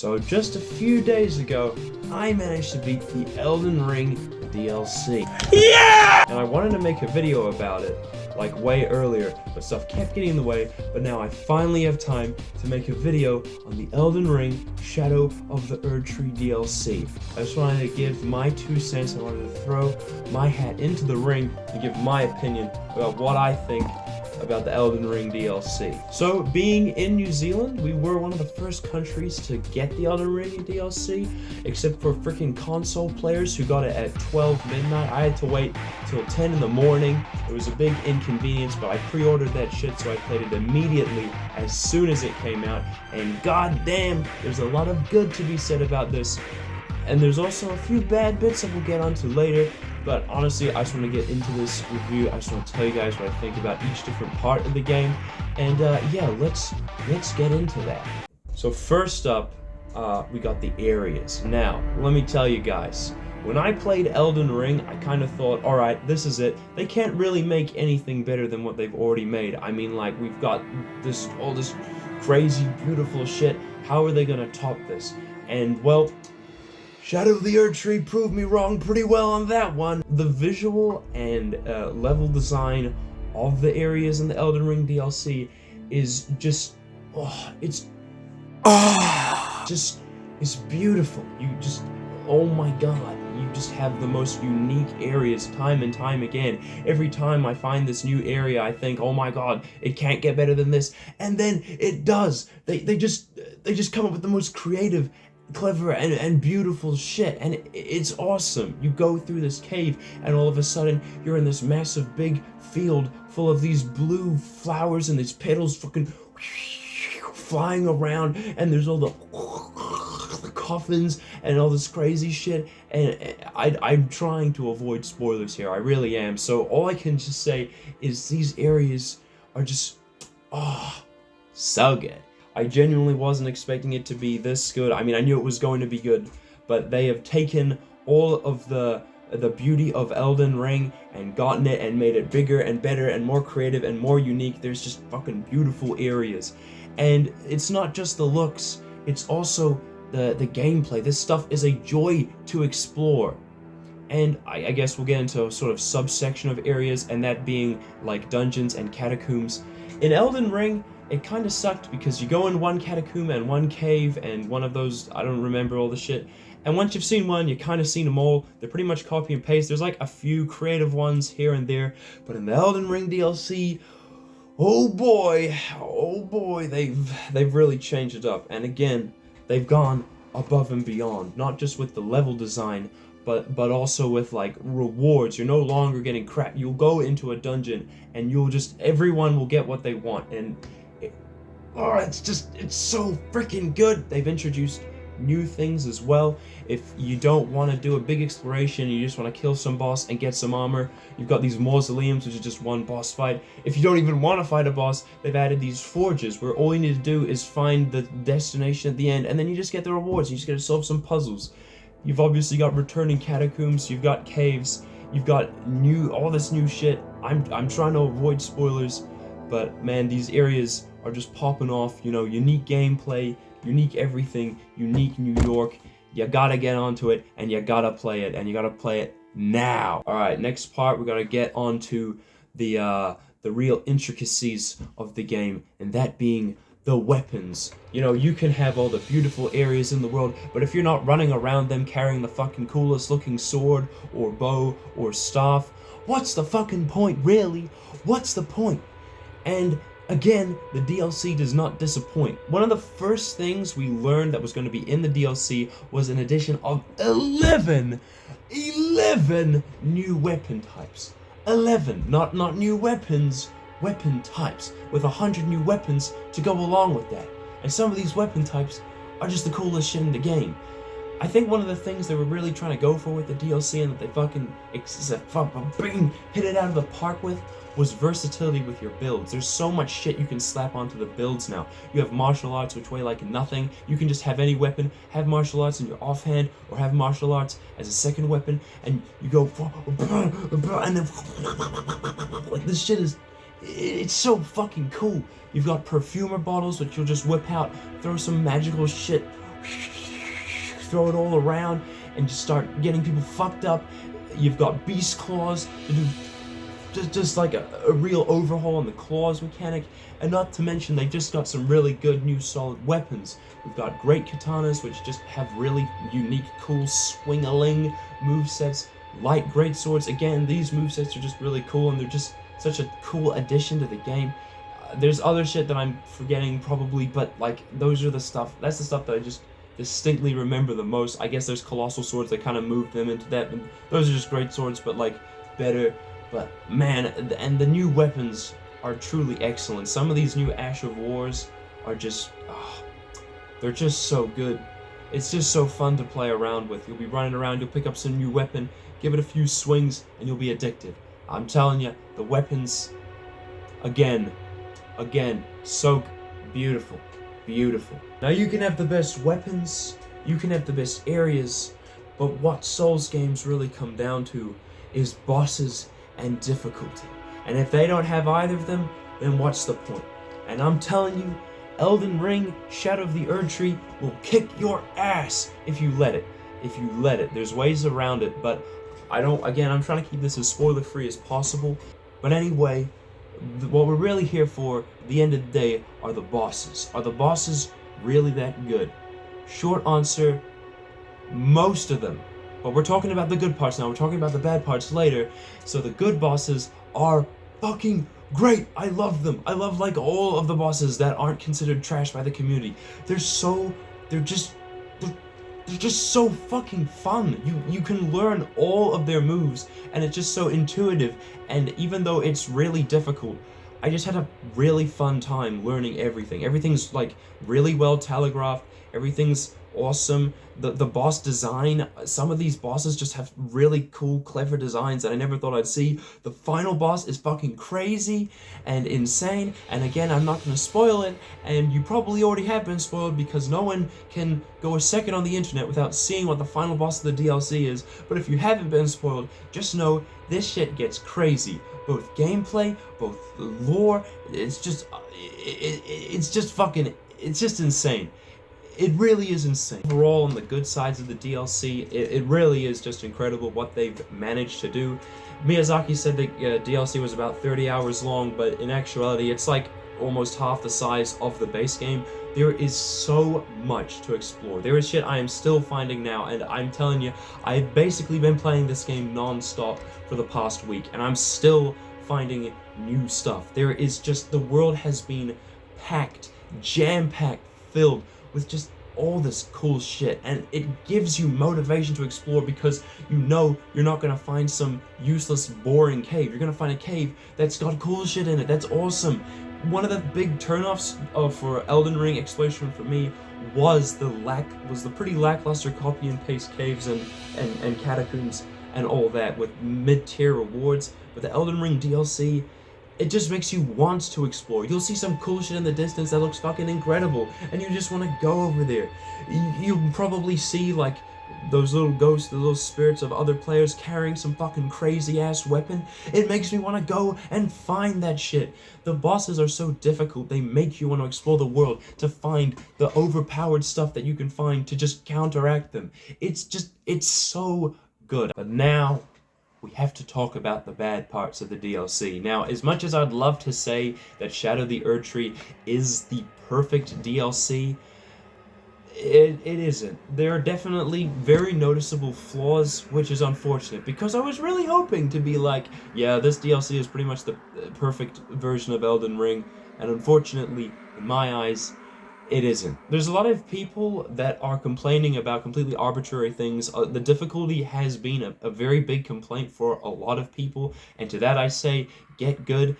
So just a few days ago, I managed to beat the Elden Ring DLC. Yeah! And I wanted to make a video about it, like way earlier, but stuff kept getting in the way, but now I finally have time to make a video on the Elden Ring Shadow of the Erdtree DLC. I just wanted to give my 2 cents, I wanted to throw my hat into the ring and give my opinion about what I think about the Elden Ring DLC. So, being in New Zealand, we were one of the first countries to get the Elden Ring DLC, except for freaking console players who got it at 12 midnight. I had to wait till 10 in the morning. It was a big inconvenience, but I pre-ordered that shit, so I played it immediately as soon as it came out, and goddamn, there's a lot of good to be said about this. And there's also a few bad bits that we'll get onto later, but honestly, I just want to get into this review. I just want to tell you guys what I think about each different part of the game, and yeah, let's get into that. So first up, we got the areas. Now, let me tell you guys, when I played Elden Ring, I kind of thought, alright, this is it. They can't really make anything better than what they've already made. I mean, like, we've got all this crazy, beautiful shit. How are they gonna top this? And, well, Shadow of the Erdtree proved me wrong pretty well on that one. The visual and level design of the areas in the Elden Ring DLC is just, it's beautiful. Oh my god, you just have the most unique areas time and time again. Every time I find this new area, I think, oh my god, it can't get better than this, and then it does. They just come up with the most creative, clever and beautiful shit, and it's awesome. You go through this cave and all of a sudden you're in this massive big field full of these blue flowers and these petals fucking flying around, and there's all the coffins and all this crazy shit, and I'm trying to avoid spoilers here, I really am. So all I can just say is these areas are just so good. I genuinely wasn't expecting it to be this good. I mean, I knew it was going to be good, but they have taken all of the beauty of Elden Ring and gotten it and made it bigger and better and more creative and more unique. There's just fucking beautiful areas. And it's not just the looks, it's also the gameplay. This stuff is a joy to explore. And I guess we'll get into a sort of subsection of areas, and that being like dungeons and catacombs. In Elden Ring, it kind of sucked because you go in one catacomb and one cave and one of those, I don't remember all the shit, and once you've seen one, you kind of seen them all. They're pretty much copy and paste. There's like a few creative ones here and there, but in the Elden Ring DLC, oh boy, they've really changed it up. And again, they've gone above and beyond, not just with the level design, but also with like rewards. You're no longer getting crap. You'll go into a dungeon and everyone will get what they want, and it's so freaking good. They've introduced new things as well. If you don't want to do a big exploration, you just want to kill some boss and get some armor, you've got these mausoleums, which is just one boss fight. If you don't even want to fight a boss, they've added these forges where all you need to do is find the destination at the end, and then you just get the rewards. You just got to solve some puzzles. You've obviously got returning catacombs, you've got caves, you've got all this new shit. I'm trying to avoid spoilers, but man, these areas are just popping off. You know, unique gameplay, unique everything, unique New York. You gotta get onto it, and you gotta play it, and you gotta play it now. Alright, next part, we're gonna get onto the real intricacies of the game, and that being the weapons. You know, you can have all the beautiful areas in the world, but if you're not running around them carrying the fucking coolest looking sword or bow or staff, what's the fucking point, really? What's the point? And again, the DLC does not disappoint. One of the first things we learned that was going to be in the DLC was an addition of 11 new weapon types. 11, not new weapons, weapon types, with 100 new weapons to go along with that. And some of these weapon types are just the coolest shit in the game. I think one of the things they were really trying to go for with the DLC, and that they fucking hit it out of the park with, was versatility with your builds. There's so much shit you can slap onto the builds now. You have martial arts, which weigh like nothing. You can just have any weapon, have martial arts in your offhand, or have martial arts as a second weapon, and you go, and then like, this shit is, it's so fucking cool. You've got perfumer bottles, which you'll just whip out, throw some magical shit throw it all around and just start getting people fucked up. You've got beast claws to do just like a real overhaul on the claws mechanic, and not to mention they just got some really good new solid weapons. We've got great katanas, which just have really unique, cool swing-a-ling movesets. Light greatswords, again, these movesets are just really cool, and they're just such a cool addition to the game. There's other shit that I'm forgetting probably, but like those are the stuff. That's the stuff that I just distinctly remember the most. I guess there's colossal swords that kind of moved them into that, and those are just great swords, but like better. But man, and the new weapons are truly excellent. Some of these new Ash of Wars are just, they're just so good. It's just so fun to play around with. You'll be running around, you'll pick up some new weapon, give it a few swings, and you'll be addicted. I'm telling you, the weapons, again, so beautiful, beautiful. Now you can have the best weapons, you can have the best areas, but what Souls games really come down to is bosses and difficulty. And if they don't have either of them, then what's the point? And I'm telling you, Elden Ring, Shadow of the Erdtree will kick your ass if you let it. If you let it. There's ways around it, but I'm trying to keep this as spoiler-free as possible. But anyway, what we're really here for, at the end of the day, are the bosses. Are the bosses really that good? Short answer, most of them. But we're talking about the good parts now, we're talking about the bad parts later. So the good bosses are fucking great. I love them. I love like all of the bosses that aren't considered trash by the community. They're just so fucking fun. You can learn all of their moves, and it's just so intuitive. And even though it's really difficult, I just had a really fun time learning everything. Everything's like really well telegraphed. Everything's awesome. The boss design, some of these bosses just have really cool, clever designs that I never thought I'd see. The final boss is fucking crazy and insane, and again, I'm not gonna spoil it, and you probably already have been spoiled because no one can go a second on the internet without seeing what the final boss of the DLC is. But if you haven't been spoiled, just know this shit gets crazy. Both gameplay, both the lore, it's just insane. It really is insane. Overall, on the good sides of the DLC, it really is just incredible what they've managed to do. Miyazaki said the DLC was about 30 hours long, but in actuality, it's like almost half the size of the base game. There is so much to explore. There is shit I am still finding now, and I'm telling you, I've basically been playing this game non-stop for the past week, and I'm still finding new stuff. There is just, the world has been packed, jam-packed, filled with just all this cool shit, and it gives you motivation to explore because you know you're not gonna find some useless, boring cave. You're gonna find a cave that's got cool shit in it. That's awesome. One of the big turnoffs for Elden Ring exploration for me was the pretty lackluster copy and paste caves and catacombs and all that with mid-tier rewards. But the Elden Ring DLC, it just makes you want to explore. You'll see some cool shit in the distance that looks fucking incredible, and you just want to go over there. You'll probably see like those little ghosts, the little spirits of other players carrying some fucking crazy ass weapon. It makes me want to go and find that shit. The bosses are so difficult, they make you want to explore the world to find the overpowered stuff that you can find to just counteract them. It's so good. But now we have to talk about the bad parts of the DLC. Now, as much as I'd love to say that Shadow of the Erdtree is the perfect DLC, it isn't. There are definitely very noticeable flaws, which is unfortunate, because I was really hoping to be like, yeah, this DLC is pretty much the perfect version of Elden Ring, and unfortunately, in my eyes, it isn't. There's a lot of people that are complaining about completely arbitrary things. The difficulty has been a very big complaint for a lot of people, and to that I say, get good,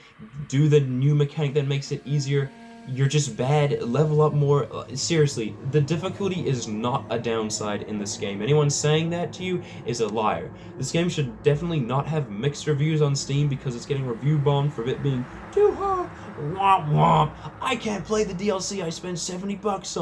do the new mechanic that makes it easier. You're just bad, level up more. Seriously, the difficulty is not a downside in this game. Anyone saying that to you is a liar. This game should definitely not have mixed reviews on Steam because it's getting review bombed for it being too hard. Womp womp. I can't play the DLC I spent $70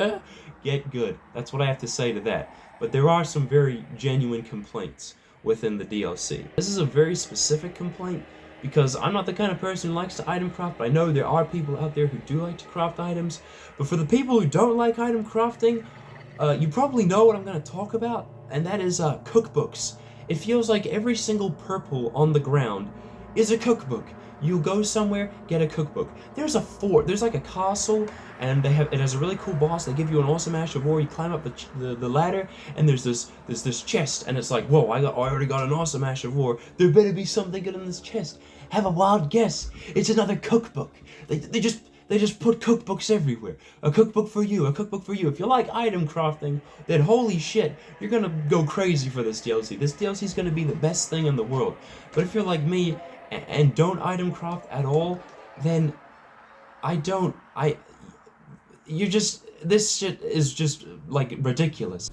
on. Get good. That's what I have to say to that. But there are some very genuine complaints within the DLC. This is a very specific complaint, because I'm not the kind of person who likes to item craft, but I know there are people out there who do like to craft items. But for the people who don't like item crafting, You probably know what I'm going to talk about, and that is cookbooks. It feels like every single purple on the ground is a cookbook. You go somewhere, get a cookbook. There's a fort. There's like a castle, and it has a really cool boss. They give you an awesome ash of ore. You climb up the ladder, and there's this chest, and it's like, whoa! I already got an awesome ash of ore. There better be something good in this chest. Have a wild guess. It's another cookbook. They just put cookbooks everywhere. A cookbook for you, a cookbook for you. If you like item crafting, then holy shit, you're gonna go crazy for this DLC. This DLC is gonna be the best thing in the world. But if you're like me and don't item craft at all, then this shit is just like ridiculous.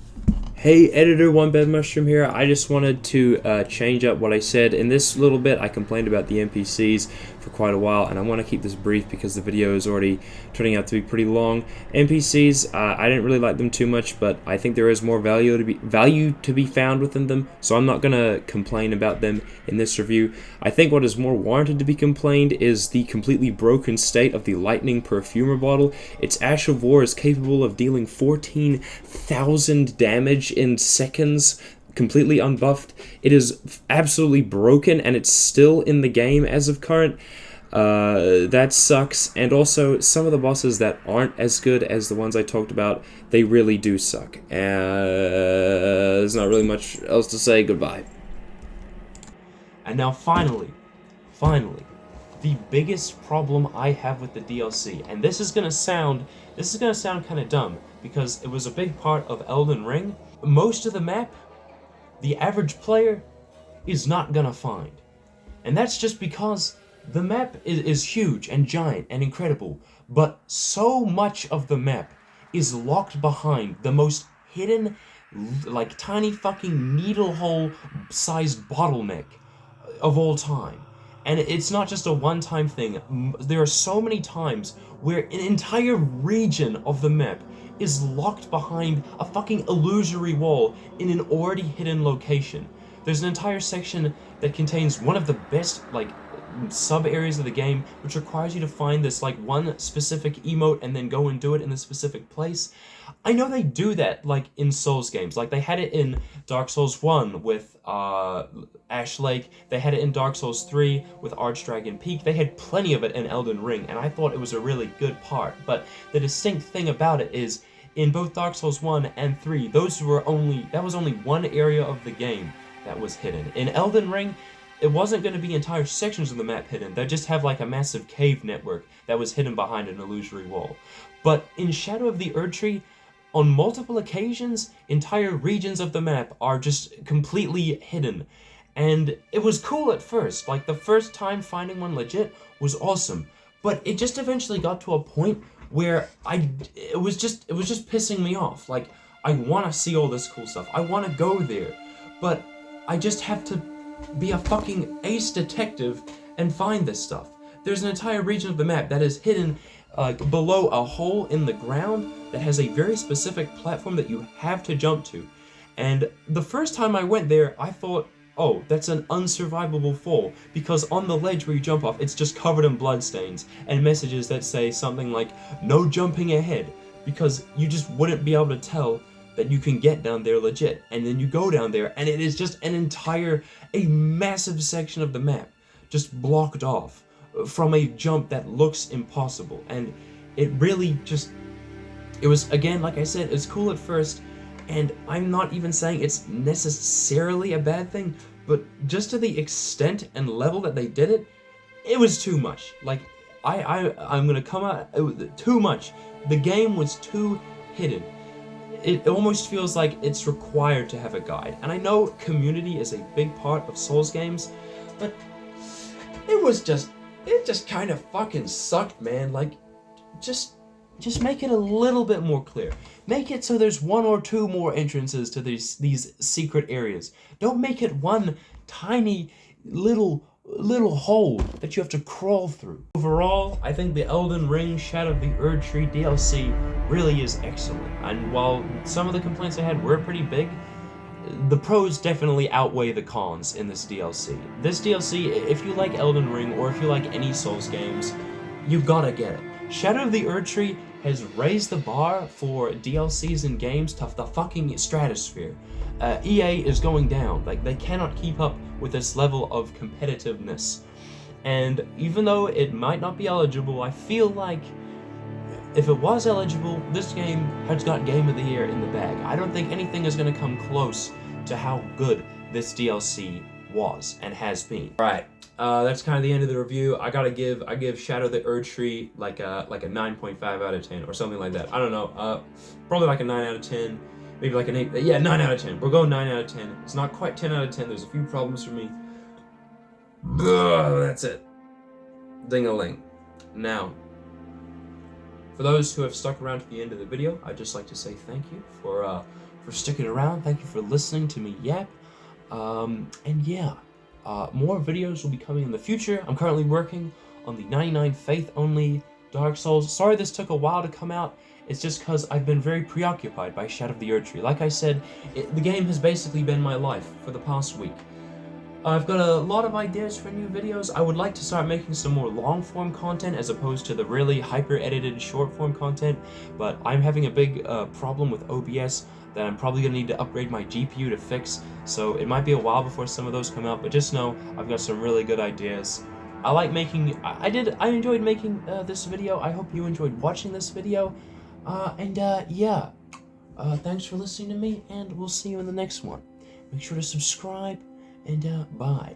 Hey editor, onebadmushroom here. I just wanted to change up what I said in this little bit. I complained about the NPCs for quite a while, and I want to keep this brief because the video is already turning out to be pretty long. NPCs, I didn't really like them too much, but I think there is more value to be found within them, so I'm not gonna complain about them in this review. I think what is more warranted to be complained is the completely broken state of the lightning perfumer bottle. Its ash of war is capable of dealing 14,000 damage in seconds, completely unbuffed. It is absolutely broken, and it's still in the game as of current. That sucks. And also, some of the bosses that aren't as good as the ones I talked about, they really do suck. There's not really much else to say. Goodbye. And now finally, the biggest problem I have with the DLC, and this is gonna sound kind of dumb because it was a big part of Elden Ring. Most of the map, the average player is not gonna find. And that's just because the map is huge and giant and incredible, but so much of the map is locked behind the most hidden, like tiny fucking needle hole sized bottleneck of all time. And it's not just a one-time thing. There are so many times where an entire region of the map is locked behind a fucking illusory wall in an already hidden location. There's an entire section that contains one of the best, like, sub-areas of the game, which requires you to find this, like, one specific emote and then go and do it in a specific place. I know they do that, like, in Souls games. Like, they had it in Dark Souls 1 with, Ash Lake. They had it in Dark Souls 3 with Archdragon Peak. They had plenty of it in Elden Ring, and I thought it was a really good part. But the distinct thing about it is, in both Dark Souls 1 and 3, that was only one area of the game that was hidden. In Elden Ring, it wasn't going to be entire sections of the map hidden. They'd just have like a massive cave network that was hidden behind an illusory wall. But in Shadow of the Erdtree, on multiple occasions, entire regions of the map are just completely hidden. And it was cool at first. Like, the first time finding one legit was awesome. But it just eventually got to a point where it was just pissing me off. Like, I want to see all this cool stuff. I want to go there. But I just have to be a fucking ace detective and find this stuff. There's an entire region of the map that is hidden below a hole in the ground that has a very specific platform that you have to jump to. And the first time I went there, I thought, oh, that's an unsurvivable fall, because on the ledge where you jump off, it's just covered in bloodstains and messages that say something like, no jumping ahead, because you just wouldn't be able to tell that you can get down there legit. And then you go down there, and it is just a massive section of the map just blocked off from a jump that looks impossible. And it really just, it was, again, like I said, it's cool at first, and I'm not even saying it's necessarily a bad thing, but just to the extent and level that they did it, it was too much. Like, I'm gonna come out, it was too much. The game was too hidden. It almost feels like it's required to have a guide. And I know community is a big part of Souls games, but it just kind of fucking sucked, man. Like, just make it a little bit more clear. Make it so there's one or two more entrances to these secret areas. Don't make it one tiny little hole that you have to crawl through. Overall, I think the Elden Ring Shadow of the Erdtree DLC really is excellent. And while some of the complaints I had were pretty big, the pros definitely outweigh the cons in this DLC. This DLC, if you like Elden Ring or if you like any Souls games, you gotta get it. Shadow of the Erdtree has raised the bar for DLCs and games to the fucking stratosphere. EA is going down. Like, they cannot keep up with this level of competitiveness. And even though it might not be eligible, I feel like if it was eligible, this game has got Game of the Year in the bag. I don't think anything is going to come close to how good this DLC was and has been. Alright, that's kind of the end of the review. I give Shadow of the Erdtree like a 9.5 out of 10 or something like that. I don't know. Probably like a 9 out of 10. Maybe like an 8. Yeah, 9 out of 10. We're going 9 out of 10. It's not quite 10 out of 10. There's a few problems for me. That's it. Ding-a-ling. Now, for those who have stuck around to the end of the video, I'd just like to say thank you for sticking around. Thank you for listening to me yap. And yeah, more videos will be coming in the future. I'm currently working on the 99 Faith Only Dark Souls. Sorry this took a while to come out. It's just because I've been very preoccupied by Shadow of the Erdtree. Like I said, the game has basically been my life for the past week. I've got a lot of ideas for new videos. I would like to start making some more long-form content as opposed to the really hyper-edited short-form content, but I'm having a big problem with OBS that I'm probably going to need to upgrade my GPU to fix, so it might be a while before some of those come out, but just know I've got some really good ideas. I like making... I enjoyed making this video. I hope you enjoyed watching this video, yeah. Thanks for listening to me, and we'll see you in the next one. Make sure to subscribe, and bye.